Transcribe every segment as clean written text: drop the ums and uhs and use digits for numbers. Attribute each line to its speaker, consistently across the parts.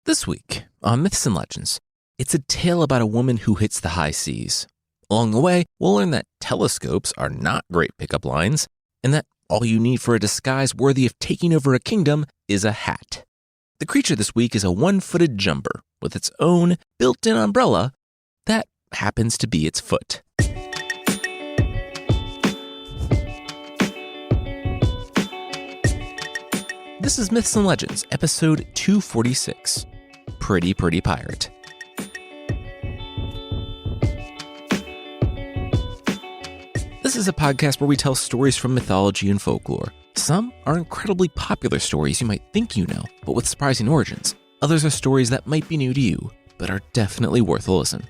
Speaker 1: This week on Myths and Legends, it's a tale about a woman who hits the high seas. Along the way, we'll learn that telescopes are not great pickup lines, and that all you need for a disguise worthy of taking over a kingdom is a hat. The creature this week is a one-footed jumper with its own built-in umbrella that happens to be its foot. This is Myths and Legends, episode 246, Pretty Pirate. This is a podcast where we tell stories from mythology and folklore. Some are incredibly popular stories you might think you know, but with surprising origins. Others are stories that might be new to you, but are definitely worth a listen.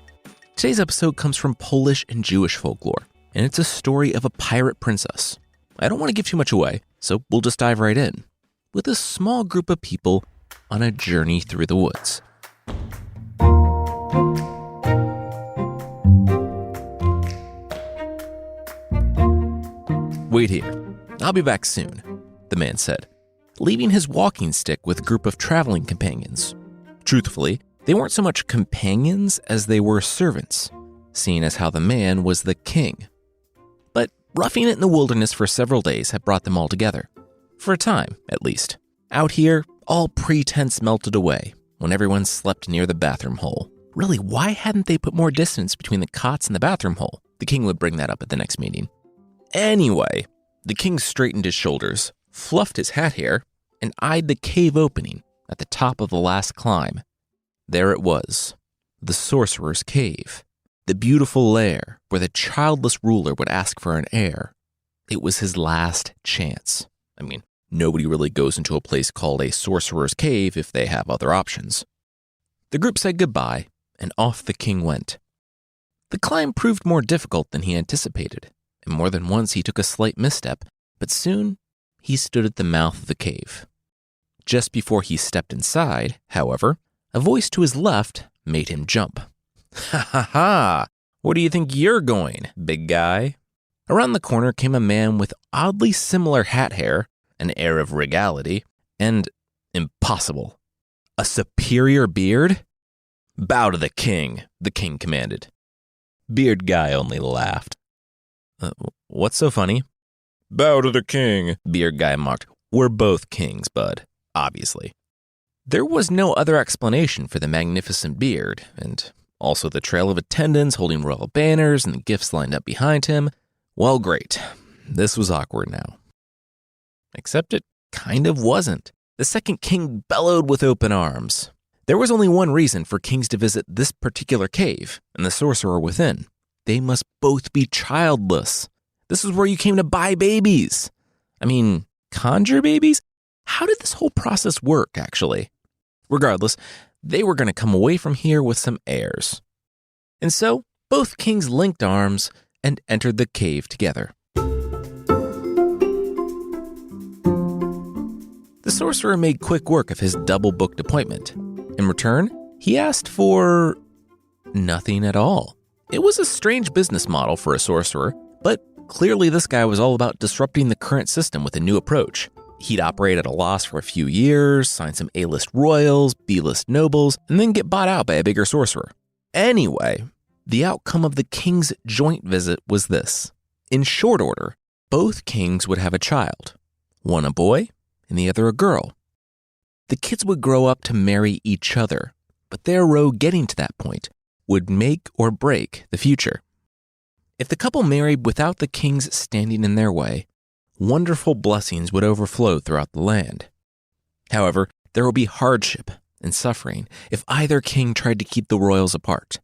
Speaker 1: Today's episode comes from Polish and Jewish folklore, and it's a story of a pirate princess. I don't want to give too much away, so we'll just dive right in, with a small group of people on a journey through the woods. Wait here. I'll be back soon, the man said, leaving his walking stick with a group of traveling companions. Truthfully, they weren't so much companions as they were servants, seeing as how the man was the king. But roughing it in the wilderness for several days had brought them all together. For a time, at least. Out here, all pretense melted away when everyone slept near the bathroom hole. Really, why hadn't they put more distance between the cots and the bathroom hole? The king would bring that up at the next meeting. Anyway, the king straightened his shoulders, fluffed his hat hair, and eyed the cave opening at the top of the last climb. There it was, the sorcerer's cave, the beautiful lair where the childless ruler would ask for an heir. It was his last chance. I mean, nobody really goes into a place called a sorcerer's cave if they have other options. The group said goodbye, and off the king went. The climb proved more difficult than he anticipated, and more than once he took a slight misstep, but soon he stood at the mouth of the cave. Just before he stepped inside, however, a voice to his left made him jump. Ha ha ha! Where do you think you're going, big guy? Around the corner came a man with oddly similar hat hair, an air of regality, and impossible, a superior beard? Bow to the king commanded. Beard guy only laughed. What's so funny? Bow to the king, beard guy mocked. We're both kings, bud, obviously. There was no other explanation for the magnificent beard, and also the trail of attendants holding royal banners and the gifts lined up behind him. Well, great. This was awkward now. Except it kind of wasn't. The second king bellowed with open arms. There was only one reason for kings to visit this particular cave, and the sorcerer within. They must both be childless. This is where you came to buy babies. I mean, conjure babies? How did this whole process work, actually? Regardless, they were going to come away from here with some heirs. And so, both kings linked arms and entered the cave together. The sorcerer made quick work of his double-booked appointment. In return, he asked for nothing at all. It was a strange business model for a sorcerer, but clearly this guy was all about disrupting the current system with a new approach. He'd operate at a loss for a few years, sign some A-list royals, B-list nobles, and then get bought out by a bigger sorcerer. Anyway, the outcome of the king's joint visit was this. In short order, both kings would have a child, one a boy and the other a girl. The kids would grow up to marry each other, but their road getting to that point would make or break the future. If the couple married without the kings standing in their way, wonderful blessings would overflow throughout the land. However, there would be hardship and suffering if either king tried to keep the royals apart.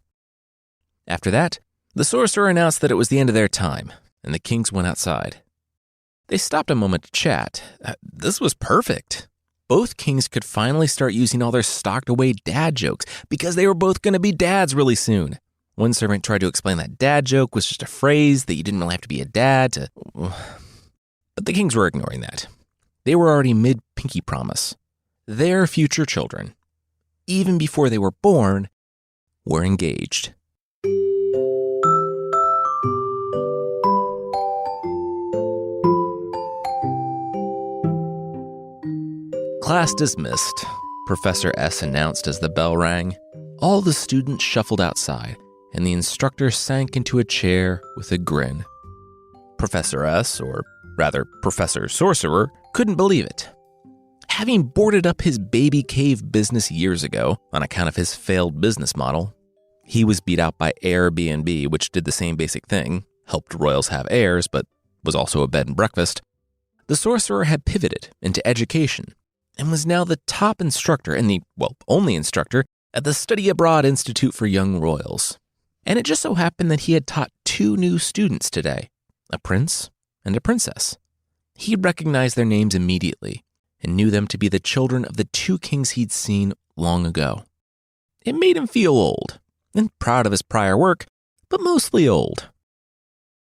Speaker 1: After that, the sorcerer announced that it was the end of their time, and the kings went outside. They stopped a moment to chat. This was perfect. Both kings could finally start using all their stocked-away dad jokes because they were both going to be dads really soon. One servant tried to explain that dad joke was just a phrase, that you didn't really have to be a dad to... But the kings were ignoring that. They were already mid-pinky promise. Their future children, even before they were born, were engaged. Class dismissed, Professor S announced as the bell rang, all the students shuffled outside, and the instructor sank into a chair with a grin. Professor S, or rather Professor Sorcerer, couldn't believe it. Having boarded up his baby cave business years ago on account of his failed business model, he was beat out by Airbnb, which did the same basic thing, helped royals have heirs, but was also a bed and breakfast. The sorcerer had pivoted into education and was now the top instructor and the, only instructor at the Study Abroad Institute for Young Royals. And it just so happened that he had taught 2 new students today, a prince and a princess. He recognized their names immediately and knew them to be the children of the 2 kings he'd seen long ago. It made him feel old and proud of his prior work, but mostly old.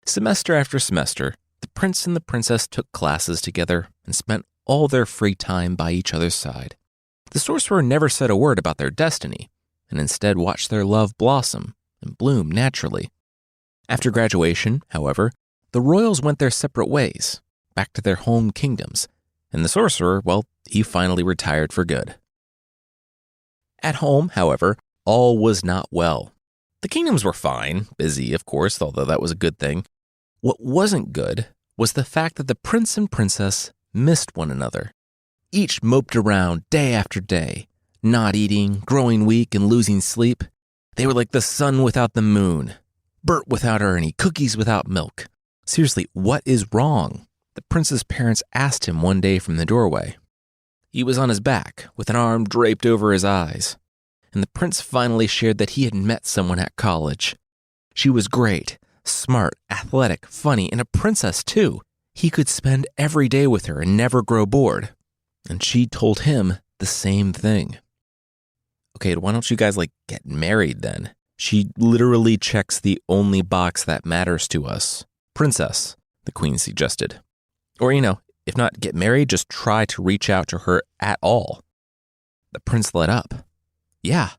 Speaker 1: Semester after semester, the prince and the princess took classes together and spent all their free time by each other's side. The sorcerer never said a word about their destiny, and instead watched their love blossom and bloom naturally. After graduation, however, the royals went their separate ways, back to their home kingdoms, and the sorcerer, he finally retired for good. At home, however, all was not well. The kingdoms were fine, busy, of course, although that was a good thing. What wasn't good was the fact that the prince and princess missed one another. Each moped around day after day, not eating, growing weak, and losing sleep. They were like the sun without the moon, Bert without Ernie, cookies without milk. Seriously, what is wrong? The prince's parents asked him one day from the doorway. He was on his back, with an arm draped over his eyes. And the prince finally shared that he had met someone at college. She was great, smart, athletic, funny, and a princess too. He could spend every day with her and never grow bored. And she told him the same thing. Okay, why don't you guys get married then? She literally checks the only box that matters to us. Princess, the queen suggested. Or, if not get married, just try to reach out to her at all. The prince lit up. Yeah,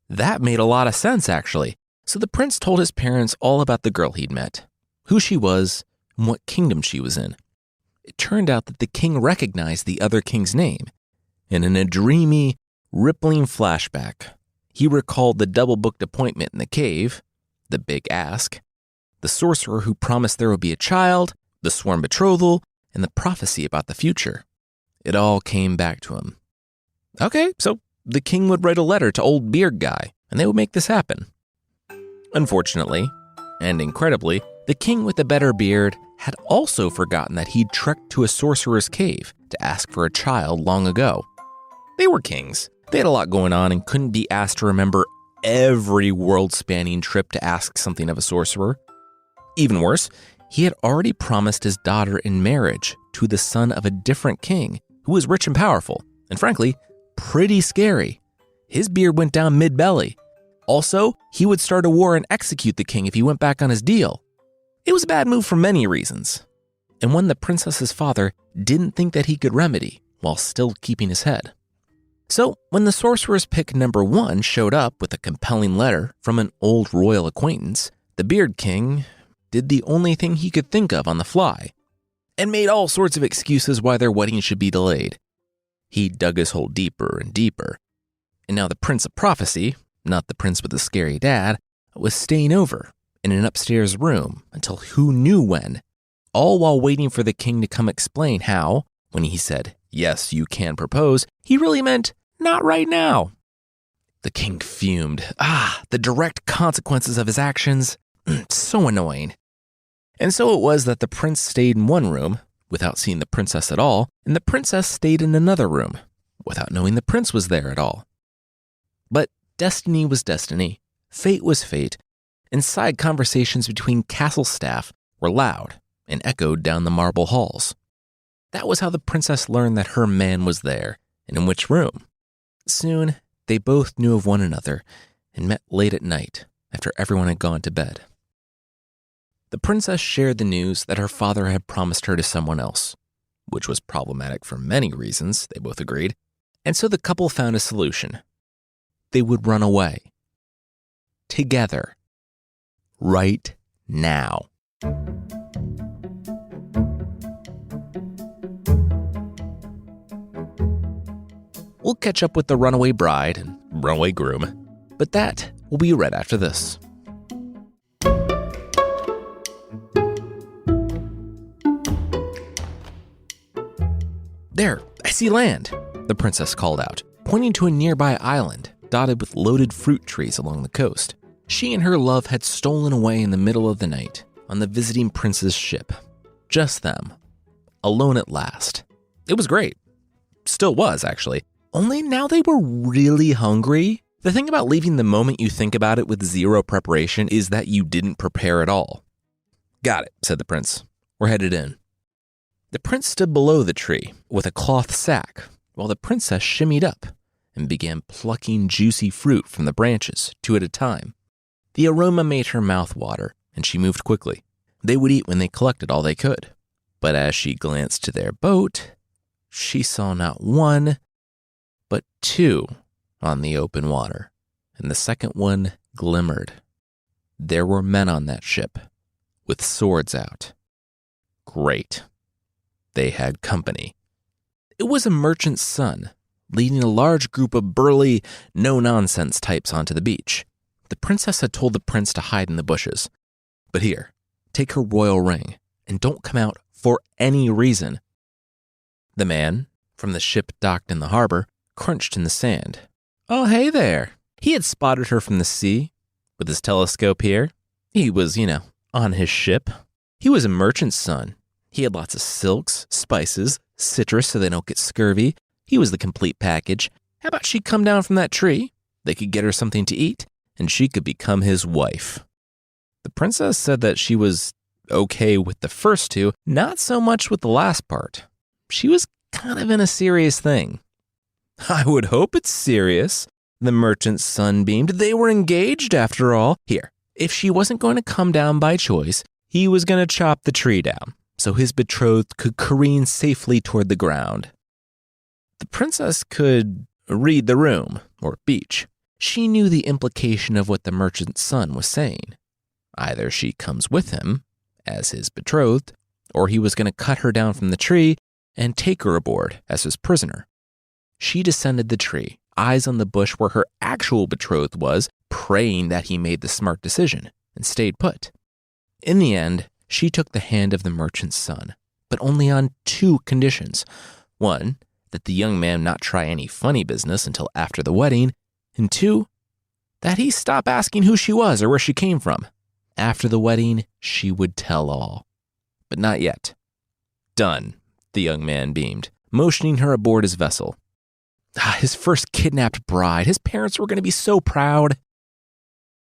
Speaker 1: that made a lot of sense, actually. So the prince told his parents all about the girl he'd met, who she was, and what kingdom she was in. It turned out that the king recognized the other king's name, and in a dreamy, rippling flashback, he recalled the double-booked appointment in the cave, the big ask, the sorcerer who promised there would be a child, the sworn betrothal, and the prophecy about the future. It all came back to him. Okay, so the king would write a letter to old beard guy, and they would make this happen. Unfortunately, and incredibly, the king with the better beard had also forgotten that he'd trekked to a sorcerer's cave to ask for a child long ago. They were kings. They had a lot going on and couldn't be asked to remember every world-spanning trip to ask something of a sorcerer. Even worse, he had already promised his daughter in marriage to the son of a different king who was rich and powerful, and frankly, pretty scary. His beard went down mid-belly. Also, he would start a war and execute the king if he went back on his deal. It was a bad move for many reasons, and one the princess's father didn't think that he could remedy while still keeping his head. So, when the sorcerer's pick number 1 showed up with a compelling letter from an old royal acquaintance, the Beard King did the only thing he could think of on the fly, and made all sorts of excuses why their wedding should be delayed. He dug his hole deeper and deeper, and now the Prince of Prophecy, not the prince with the scary dad, was staying over in an upstairs room until who knew when, all while waiting for the king to come explain how, when he said, "Yes, you can propose," he really meant, "Not right now." The king fumed. The direct consequences of his actions. So annoying. And so it was that the prince stayed in one room, without seeing the princess at all, and the princess stayed in another room, without knowing the prince was there at all. But destiny was destiny, fate was fate, and side conversations between castle staff were loud and echoed down the marble halls. That was how the princess learned that her man was there, and in which room. Soon, they both knew of one another and met late at night after everyone had gone to bed. The princess shared the news that her father had promised her to someone else, which was problematic for many reasons, they both agreed, and so the couple found a solution. They would run away. Together. Right now. We'll catch up with the runaway bride and runaway groom, but that will be right after this. There, I see land, the princess called out, pointing to a nearby island dotted with loaded fruit trees along the coast. She and her love had stolen away in the middle of the night on the visiting prince's ship. Just them, alone at last. It was great. Still was, actually. Only now they were really hungry. The thing about leaving the moment you think about it with zero preparation is that you didn't prepare at all. Got it, said the prince. We're headed in. The prince stood below the tree with a cloth sack while the princess shimmied up and began plucking juicy fruit from the branches, 2 at a time. The aroma made her mouth water, and she moved quickly. They would eat when they collected all they could. But as she glanced to their boat, she saw not 1, but 2 on the open water, and the second one glimmered. There were men on that ship, with swords out. Great. They had company. It was a merchant's son, leading a large group of burly, no-nonsense types onto the beach. The princess had told the prince to hide in the bushes. But here, take her royal ring, and don't come out for any reason. The man, from the ship docked in the harbor, crunched in the sand. Oh, hey there. He had spotted her from the sea, with his telescope here. He was, on his ship. He was a merchant's son. He had lots of silks, spices, citrus so they don't get scurvy. He was the complete package. How about she come down from that tree? They could get her something to eat, and she could become his wife. The princess said that she was okay with the first 2, not so much with the last part. She was kind of in a serious thing. I would hope it's serious, the merchant's son beamed. They were engaged after all. Here, if she wasn't going to come down by choice, he was going to chop the tree down so his betrothed could careen safely toward the ground. The princess could read the room, or beach. She knew the implication of what the merchant's son was saying. Either she comes with him, as his betrothed, or he was going to cut her down from the tree and take her aboard as his prisoner. She descended the tree, eyes on the bush where her actual betrothed was, praying that he made the smart decision, and stayed put. In the end, she took the hand of the merchant's son, but only on 2 conditions. 1, that the young man not try any funny business until after the wedding, and 2, that he stop asking who she was or where she came from. After the wedding, she would tell all. But not yet. Done, the young man beamed, motioning her aboard his vessel. His first kidnapped bride. His parents were going to be so proud.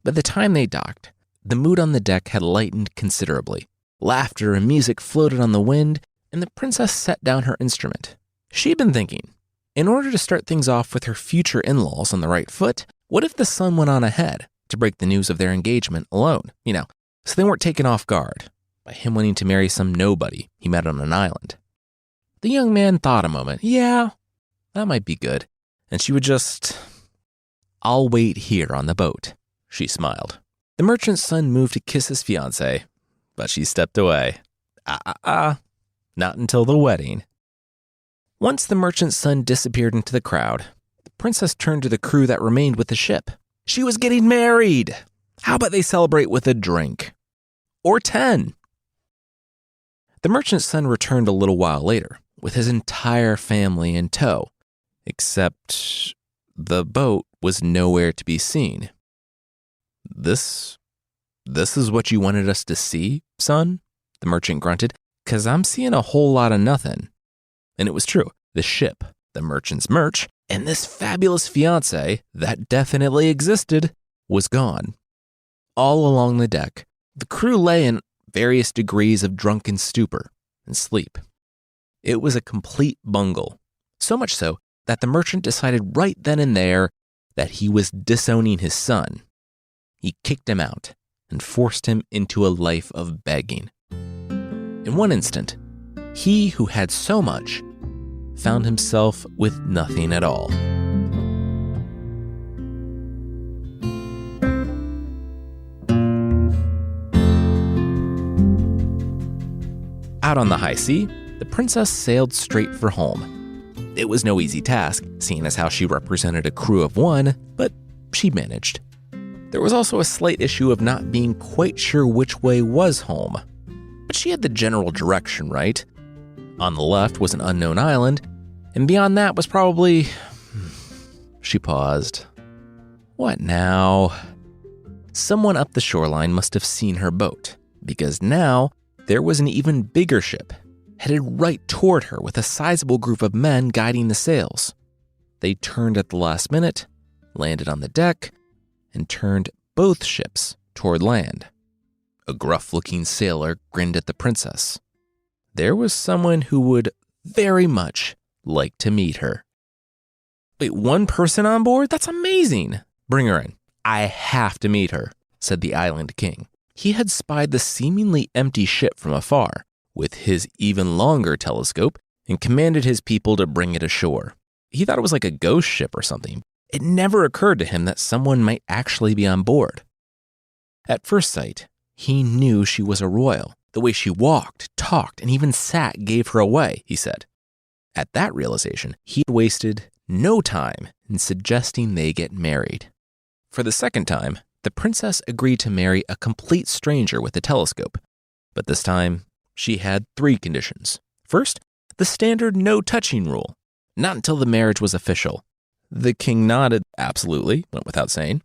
Speaker 1: By the time they docked, the mood on the deck had lightened considerably. Laughter and music floated on the wind, and the princess set down her instrument. She'd been thinking, in order to start things off with her future in-laws on the right foot, what if the son went on ahead to break the news of their engagement alone, so they weren't taken off guard by him wanting to marry some nobody he met on an island. The young man thought a moment. Yeah, that might be good. And she would just, I'll wait here on the boat, she smiled. The merchant's son moved to kiss his fiancée, but she stepped away. Not until the wedding. Once the merchant's son disappeared into the crowd, the princess turned to the crew that remained with the ship. She was getting married. How about they celebrate with a drink? Or 10. The merchant's son returned a little while later, with his entire family in tow, except the boat was nowhere to be seen. This is what you wanted us to see, son? The merchant grunted. 'Cause I'm seeing a whole lot of nothing. And it was true. The ship, the merchant's merch, and this fabulous fiancé that definitely existed was gone. All along the deck, the crew lay in various degrees of drunken stupor and sleep. It was a complete bungle, so much so that the merchant decided right then and there that he was disowning his son. He kicked him out and forced him into a life of begging. In one instant, he who had so much found himself with nothing at all. Out on the high sea, the princess sailed straight for home. It was no easy task, seeing as how she represented a crew of one, but she managed. There was also a slight issue of not being quite sure which way was home. But she had the general direction right. On the left was an unknown island, and beyond that was probably... She paused. What now? Someone up the shoreline must have seen her boat, because now there was an even bigger ship, headed right toward her with a sizable group of men guiding the sails. They turned at the last minute, landed on the deck, and turned both ships toward land. A gruff-looking sailor grinned at the princess. There was someone who would very much like to meet her. Wait, one person on board? That's amazing. Bring her in. I have to meet her, said the island king. He had spied the seemingly empty ship from afar with his even longer telescope and commanded his people to bring it ashore. He thought it was like a ghost ship or something. It never occurred to him that someone might actually be on board. At first sight, he knew she was a royal. The way she walked, talked, and even sat gave her away, he said. At that realization, he wasted no time in suggesting they get married. For the second time, the princess agreed to marry a complete stranger with a telescope. But this time, she had 3 conditions. First, the standard no-touching rule. Not until the marriage was official. The king nodded, absolutely, went without saying.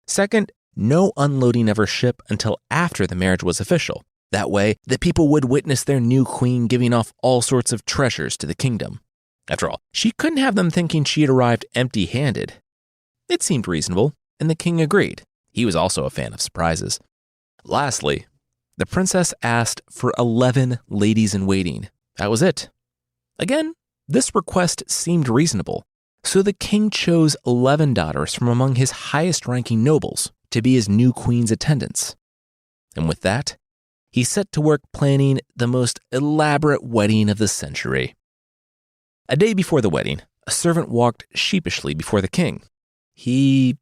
Speaker 1: Second, no unloading of her ship until after the marriage was official. That way, the people would witness their new queen giving off all sorts of treasures to the kingdom. After all, she couldn't have them thinking she had arrived empty-handed. It seemed reasonable, and the king agreed. He was also a fan of surprises. Lastly, the princess asked for 11 ladies-in-waiting. That was it. Again, this request seemed reasonable. So the king chose 11 daughters from among his highest-ranking nobles to be his new queen's attendants. And with that, he set to work planning the most elaborate wedding of the century. A day before the wedding, a servant walked sheepishly before the king. He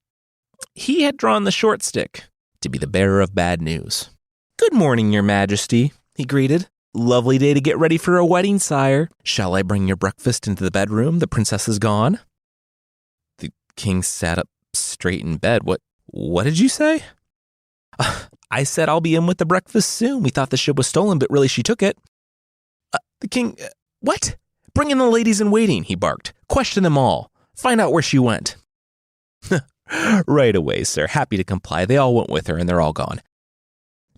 Speaker 1: had drawn the short stick to be the bearer of bad news. "Good morning, your majesty," he greeted. "Lovely day to get ready for a wedding, sire. Shall I bring your breakfast into the bedroom? The princess is gone." The king sat up straight in bed. What did you say? I said I'll be in with the breakfast soon. We thought the ship was stolen, but really she took it. The king, what? Bring in the ladies in waiting, he barked. Question them all. Find out where she went. Right away, sir. Happy to comply. They all went with her and they're all gone.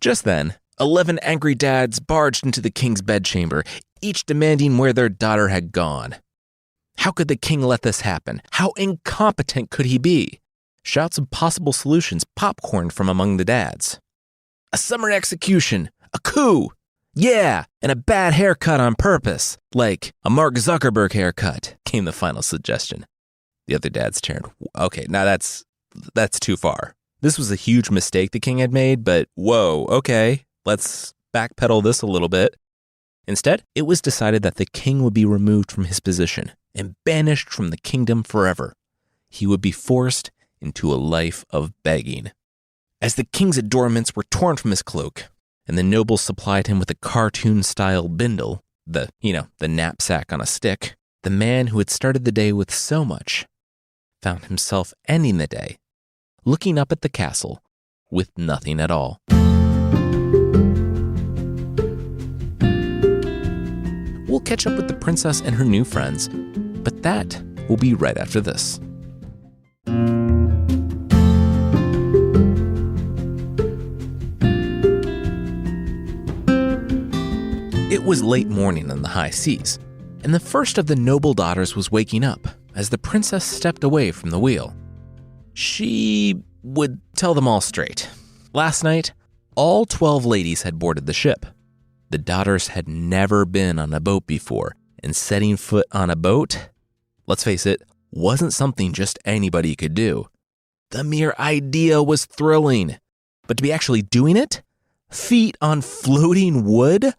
Speaker 1: Just then, 11 angry dads barged into the king's bedchamber, each demanding where their daughter had gone. How could the king let this happen? How incompetent could he be? Shouts of possible solutions popcorned from among the dads. A summary execution, a coup, yeah, and a bad haircut on purpose, like a Mark Zuckerberg haircut, came the final suggestion. The other dads cheered. Okay, now that's too far. This was a huge mistake the king had made, but whoa, okay, let's backpedal this a little bit. Instead, it was decided that the king would be removed from his position and banished from the kingdom forever. He would be forced into a life of begging. As the king's adornments were torn from his cloak, and the nobles supplied him with a cartoon-style bindle, the knapsack on a stick, the man who had started the day with so much found himself ending the day looking up at the castle with nothing at all. We'll catch up with the princess and her new friends, but that will be right after this. It was late morning on the high seas, and the first of the noble daughters was waking up as the princess stepped away from the wheel. She would tell them all straight. Last night, all 12 ladies had boarded the ship. The daughters had never been on a boat before, and setting foot on a boat, let's face it, wasn't something just anybody could do. The mere idea was thrilling, but to be actually doing it? Feet on floating wood?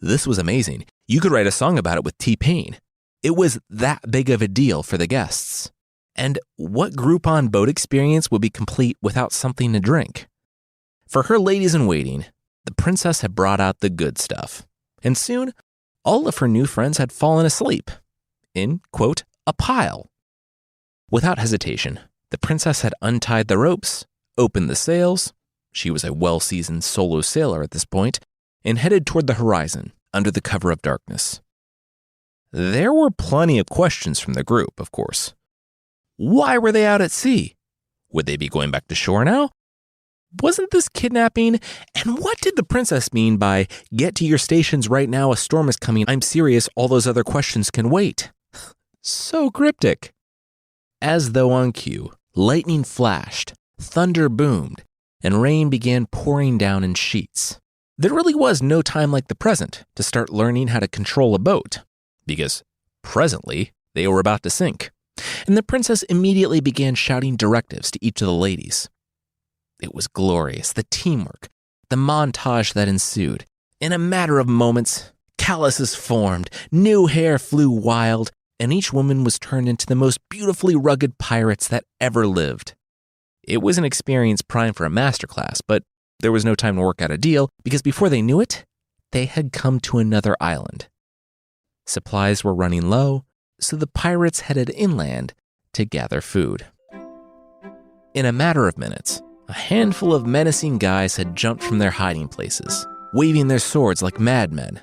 Speaker 1: This was amazing. You could write a song about it with T-Pain. It was that big of a deal for the guests. And what Groupon boat experience would be complete without something to drink? For her ladies-in-waiting, the princess had brought out the good stuff. And soon, all of her new friends had fallen asleep. in, quote, a pile. Without hesitation, the princess had untied the ropes, opened the sails, she was a well-seasoned solo sailor at this point, and headed toward the horizon under the cover of darkness. There were plenty of questions from the group, of course. Why were they out at sea? Would they be going back to shore now? Wasn't this kidnapping? And what did the princess mean by, get to your stations right now, a storm is coming, I'm serious, all those other questions can wait? So cryptic. As though on cue, lightning flashed, thunder boomed, and rain began pouring down in sheets. There really was no time like the present to start learning how to control a boat, because presently they were about to sink, and the princess immediately began shouting directives to each of the ladies. It was glorious, the teamwork, the montage that ensued. In a matter of moments, calluses formed, new hair flew wild, and each woman was turned into the most beautifully rugged pirates that ever lived. It was an experience primed for a masterclass, but there was no time to work out a deal because before they knew it, they had come to another island. Supplies were running low, so the pirates headed inland to gather food. In a matter of minutes, a handful of menacing guys had jumped from their hiding places, waving their swords like madmen.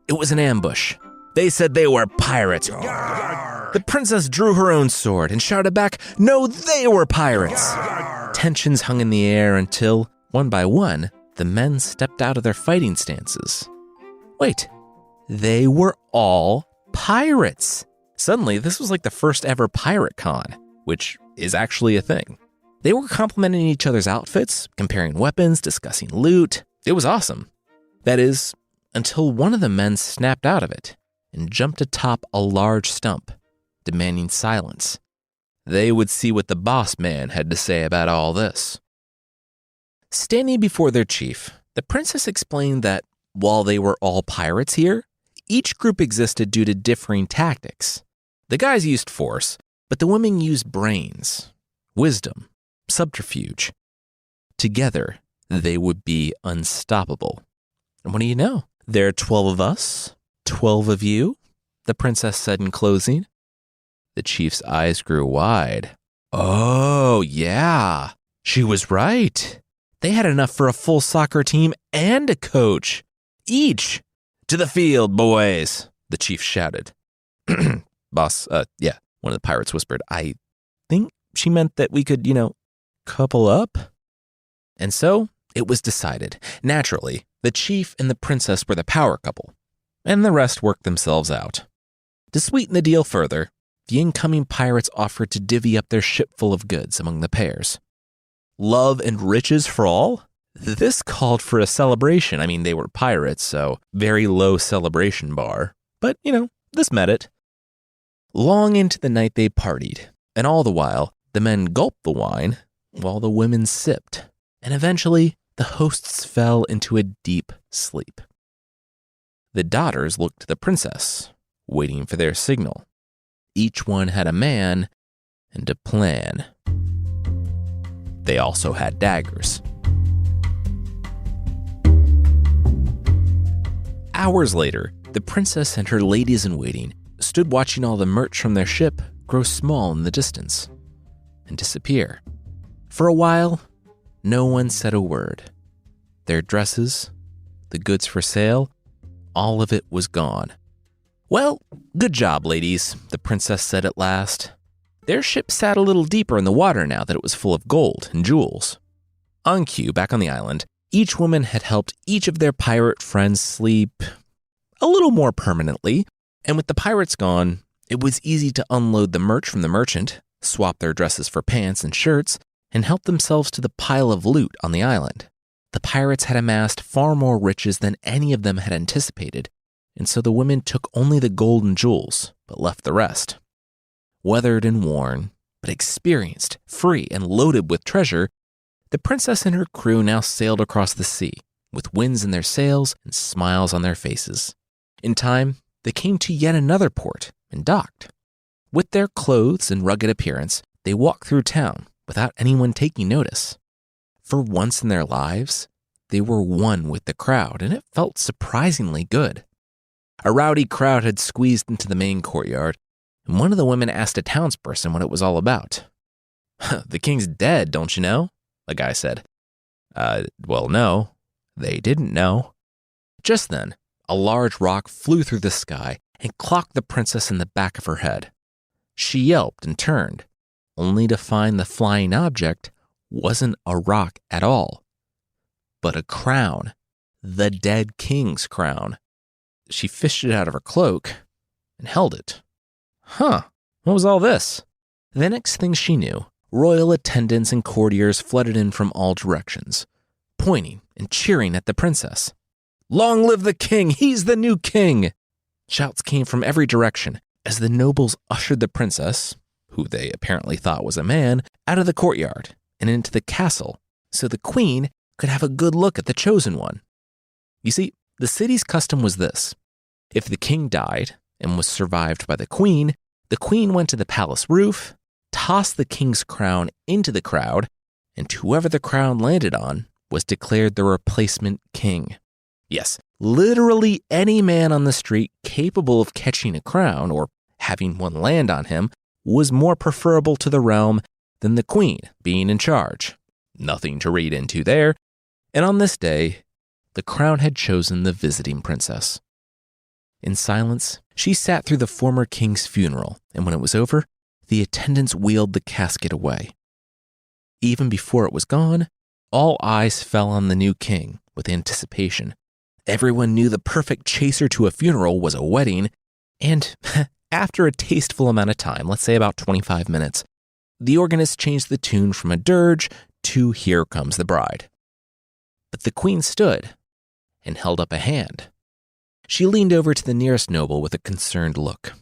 Speaker 1: It was an ambush. They said they were pirates. The princess drew her own sword and shouted back, no, they were pirates. Tensions hung in the air until, one by one, the men stepped out of their fighting stances. Wait, they were all pirates. Suddenly, this was like the first ever pirate con, which is actually a thing. They were complimenting each other's outfits, comparing weapons, discussing loot. It was awesome. That is, until one of the men snapped out of it and jumped atop a large stump, demanding silence. They would see what the boss man had to say about all this. Standing before their chief, the princess explained that while they were all pirates here, each group existed due to differing tactics. The guys used force, but the women used brains, wisdom, subterfuge. Together, they would be unstoppable. And what do you know? There are 12 of us, 12 of you, the princess said in closing. The chief's eyes grew wide. Oh, yeah, she was right. They had enough for a full soccer team and a coach. Each. To the field, boys, the chief shouted. Boss, yeah, one of the pirates whispered. I think she meant that we could, couple up. And so it was decided. Naturally, the chief and the princess were the power couple, and the rest worked themselves out. To sweeten the deal further, the incoming pirates offered to divvy up their ship full of goods among the pairs. Love and riches for all? This called for a celebration. I mean, they were pirates, so very low celebration bar. But, this met it. Long into the night they partied, and all the while, the men gulped the wine while the women sipped, and eventually the hosts fell into a deep sleep. The daughters looked to the princess, waiting for their signal. Each one had a man and a plan. They also had daggers. Hours later, the princess and her ladies-in-waiting stood watching all the merch from their ship grow small in the distance and disappear. For a while, no one said a word. Their dresses, the goods for sale, all of it was gone. Well, good job, ladies, the princess said at last. Their ship sat a little deeper in the water now that it was full of gold and jewels. On cue, back on the island, each woman had helped each of their pirate friends sleep a little more permanently, and with the pirates gone, it was easy to unload the merch from the merchant, swap their dresses for pants and shirts, and help themselves to the pile of loot on the island. The pirates had amassed far more riches than any of them had anticipated, and so the women took only the gold and jewels, but left the rest. Weathered and worn, but experienced, free, and loaded with treasure, the princess and her crew now sailed across the sea, with winds in their sails and smiles on their faces. In time, they came to yet another port and docked. With their clothes and rugged appearance, they walked through town without anyone taking notice. For once in their lives, they were one with the crowd, and it felt surprisingly good. A rowdy crowd had squeezed into the main courtyard, and one of the women asked a townsperson what it was all about. "The king's dead, don't you know?" the guy said. Well, no, they didn't know. Just then, a large rock flew through the sky and clocked the princess in the back of her head. She yelped and turned, only to find the flying object wasn't a rock at all, but a crown, the dead king's crown. She fished it out of her cloak and held it. What was all this? The next thing she knew, royal attendants and courtiers flooded in from all directions, pointing and cheering at the princess. "Long live the king! He's the new king!" Shouts came from every direction as the nobles ushered the princess, who they apparently thought was a man, out of the courtyard and into the castle so the queen could have a good look at the chosen one. You see, the city's custom was this. If the king died and was survived by the queen went to the palace roof, tossed the king's crown into the crowd, and whoever the crown landed on was declared the replacement king. Yes, literally any man on the street capable of catching a crown or having one land on him was more preferable to the realm than the queen being in charge. Nothing to read into there. And on this day, the crown had chosen the visiting princess. In silence, she sat through the former king's funeral, and when it was over, the attendants wheeled the casket away. Even before it was gone, all eyes fell on the new king with anticipation. Everyone knew the perfect chaser to a funeral was a wedding, and after a tasteful amount of time, let's say about 25 minutes, the organist changed the tune from a dirge to "Here Comes the Bride." But the queen stood and held up a hand. She leaned over to the nearest noble with a concerned look.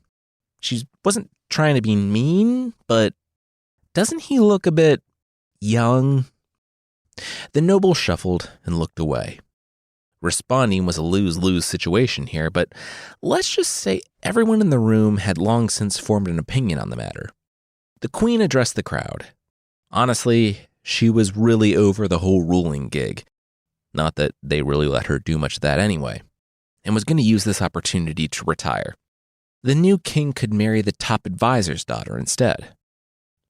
Speaker 1: She wasn't trying to be mean, but doesn't he look a bit young? The noble shuffled and looked away. Responding was a lose-lose situation here, but let's just say everyone in the room had long since formed an opinion on the matter. The queen addressed the crowd. Honestly, she was really over the whole ruling gig. Not that they really let her do much of that anyway, and was going to use this opportunity to retire. The new king could marry the top advisor's daughter instead.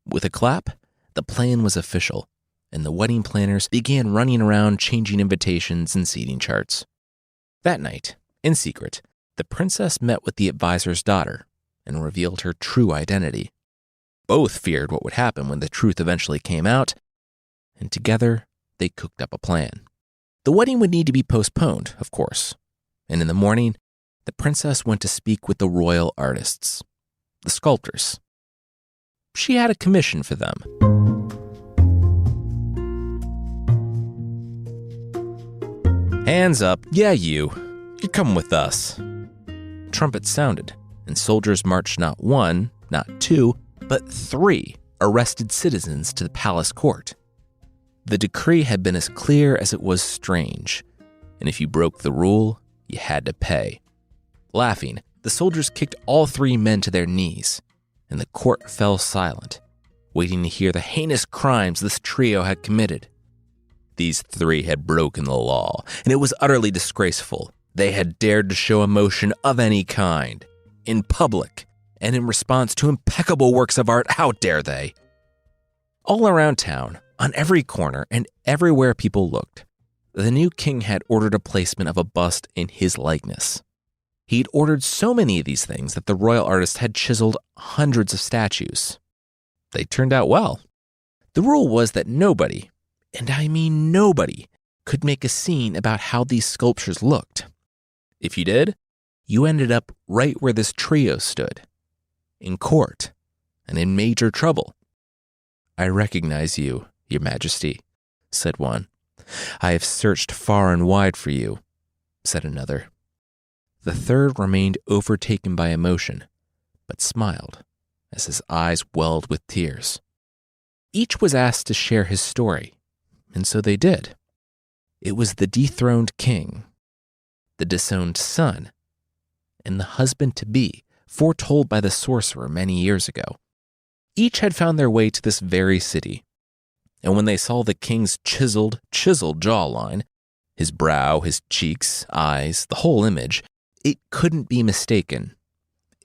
Speaker 1: With a clap, the plan was official, and the wedding planners began running around changing invitations and seating charts. That night, in secret, the princess met with the advisor's daughter and revealed her true identity. Both feared what would happen when the truth eventually came out, and together they cooked up a plan. The wedding would need to be postponed, of course, and in the morning, the princess went to speak with the royal artists, the sculptors. She had a commission for them. "Hands up, yeah you're coming with us." Trumpets sounded, and soldiers marched not one, not two, but 3 arrested citizens to the palace court. The decree had been as clear as it was strange, and if you broke the rule, you had to pay. Laughing, the soldiers kicked all 3 men to their knees, and the court fell silent, waiting to hear the heinous crimes this trio had committed. These 3 had broken the law, and it was utterly disgraceful. They had dared to show emotion of any kind, in public, and in response to impeccable works of art. How dare they? All around town, on every corner and everywhere people looked, the new king had ordered a placement of a bust in his likeness. He'd ordered so many of these things that the royal artist had chiseled hundreds of statues. They turned out well. The rule was that nobody, and I mean nobody, could make a scene about how these sculptures looked. If you did, you ended up right where this trio stood, in court and in major trouble. "I recognize you, Your Majesty," said one. "I have searched far and wide for you," said another. The third remained overtaken by emotion, but smiled as his eyes welled with tears. Each was asked to share his story, and so they did. It was the dethroned king, the disowned son, and the husband-to-be foretold by the sorcerer many years ago. Each had found their way to this very city, and when they saw the king's chiseled jawline, his brow, his cheeks, eyes, the whole image, it couldn't be mistaken.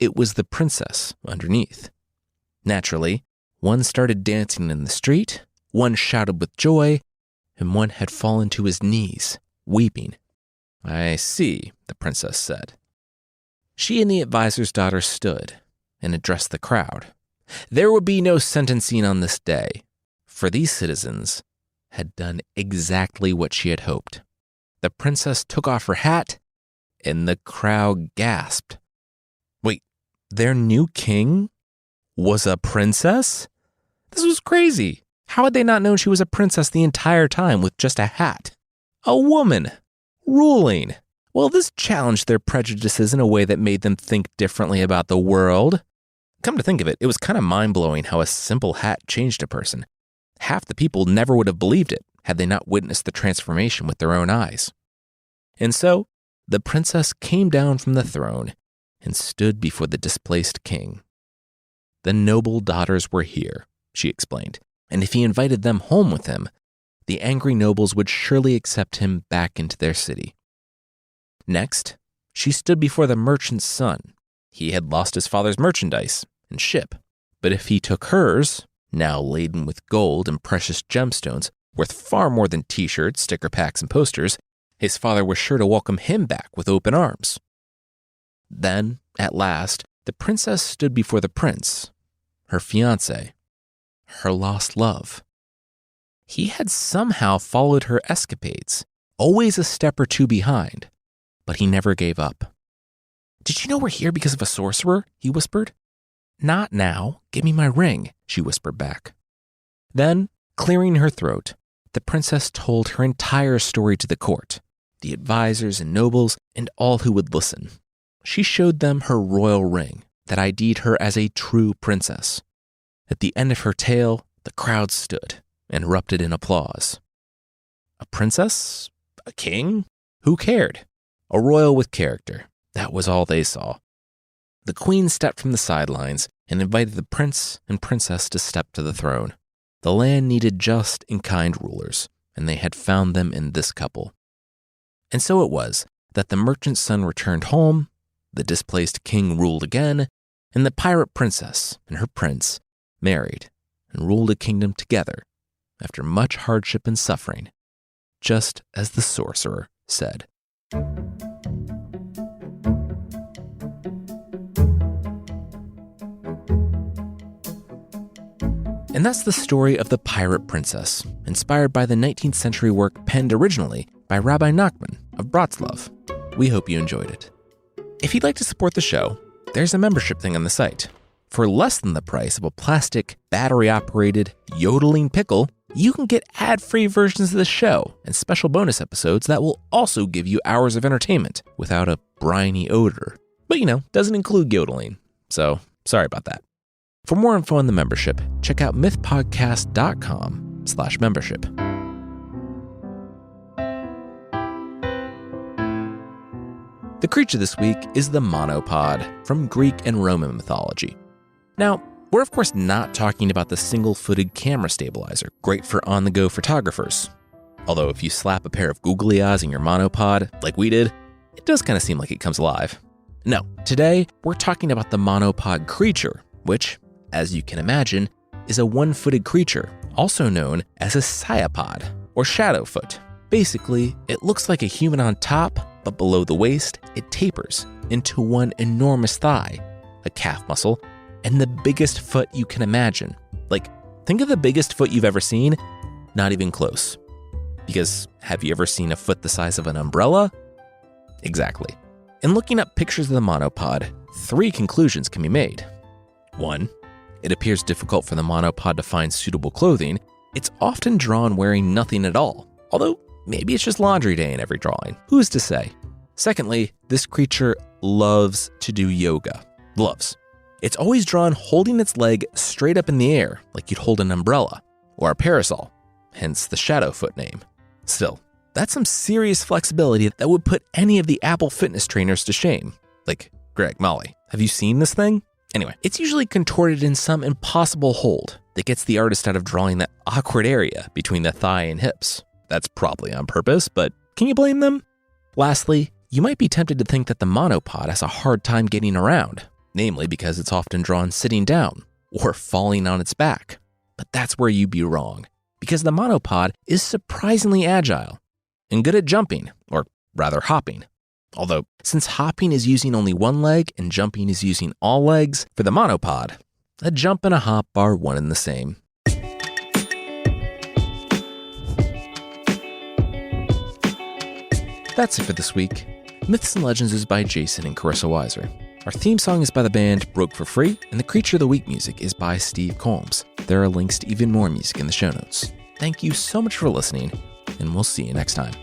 Speaker 1: it was the princess underneath. Naturally, one started dancing in the street, one shouted with joy, and one had fallen to his knees, weeping. "I see," the princess said. She and the advisor's daughter stood and addressed the crowd. There would be no sentencing on this day, for these citizens had done exactly what she had hoped. The princess took off her hat, and the crowd gasped. Wait, their new king was a princess? This was crazy. How had they not known she was a princess the entire time with just a hat? A woman ruling. Well, this challenged their prejudices in a way that made them think differently about the world. Come to think of it, it was kind of mind-blowing how a simple hat changed a person. Half the people never would have believed it had they not witnessed the transformation with their own eyes. And so, the princess came down from the throne and stood before the displaced king. The noble daughters were here, she explained, and if he invited them home with him, the angry nobles would surely accept him back into their city. Next, she stood before the merchant's son. He had lost his father's merchandise and ship, but if he took hers, now laden with gold and precious gemstones, worth far more than t-shirts, sticker packs, and posters, his father was sure to welcome him back with open arms. Then, at last, the princess stood before the prince, her fiancé, her lost love. He had somehow followed her escapades, always a step or two behind, but he never gave up. "Did you know we're here because of a sorcerer?" he whispered. "Not now. Give me my ring," she whispered back. Then, clearing her throat, the princess told her entire story to the court, the advisors and nobles, and all who would listen. She showed them her royal ring that ID'd her as a true princess. At the end of her tale, the crowd stood and erupted in applause. A princess? A king? Who cared? A royal with character. That was all they saw. The queen stepped from the sidelines and invited the prince and princess to step to the throne. The land needed just and kind rulers, and they had found them in this couple. And so it was that the merchant's son returned home, the displaced king ruled again, and the pirate princess and her prince married and ruled a kingdom together after much hardship and suffering, just as the sorcerer said. And that's the story of the Pirate Princess, inspired by the 19th century work penned originally by Rabbi Nachman of Bratslav. We hope you enjoyed it. If you'd like to support the show, there's a membership thing on the site. For less than the price of a plastic, battery-operated, yodeling pickle, you can get ad-free versions of the show and special bonus episodes that will also give you hours of entertainment without a briny odor. But doesn't include yodeling, so sorry about that. For more info on the membership, check out mythpodcast.com/membership. The creature this week is the monopod from Greek and Roman mythology. Now, we're of course not talking about the single-footed camera stabilizer, great for on-the-go photographers. Although if you slap a pair of googly eyes in your monopod, like we did, it does kind of seem like it comes alive. No, today we're talking about the monopod creature, which, as you can imagine, is a one-footed creature, also known as a cyapod, or shadowfoot. Basically, it looks like a human on top, but below the waist, it tapers into one enormous thigh, a calf muscle, and the biggest foot you can imagine. Like, think of the biggest foot you've ever seen, not even close. Because have you ever seen a foot the size of an umbrella? Exactly. In looking up pictures of the monopod, 3 conclusions can be made. 1, it appears difficult for the monopod to find suitable clothing. It's often drawn wearing nothing at all, although maybe it's just laundry day in every drawing. Who's to say? Secondly, this creature loves to do yoga. Loves. It's always drawn holding its leg straight up in the air, like you'd hold an umbrella or a parasol, hence the shadowfoot name. Still, that's some serious flexibility that would put any of the Apple fitness trainers to shame. Like Greg, Molly, have you seen this thing? Anyway, it's usually contorted in some impossible hold that gets the artist out of drawing that awkward area between the thigh and hips. That's probably on purpose, but can you blame them? Lastly, you might be tempted to think that the monopod has a hard time getting around. namely because it's often drawn sitting down or falling on its back. But that's where you'd be wrong, because the monopod is surprisingly agile and good at jumping, or rather hopping. Although, since hopping is using only one leg and jumping is using all legs, for the monopod, a jump and a hop are one and the same. That's it for this week. Myths and Legends is by Jason and Carissa Weiser. Our theme song is by the band Broke for Free, and the Creature of the Week music is by Steve Combs. There are links to even more music in the show notes. Thank you so much for listening, and we'll see you next time.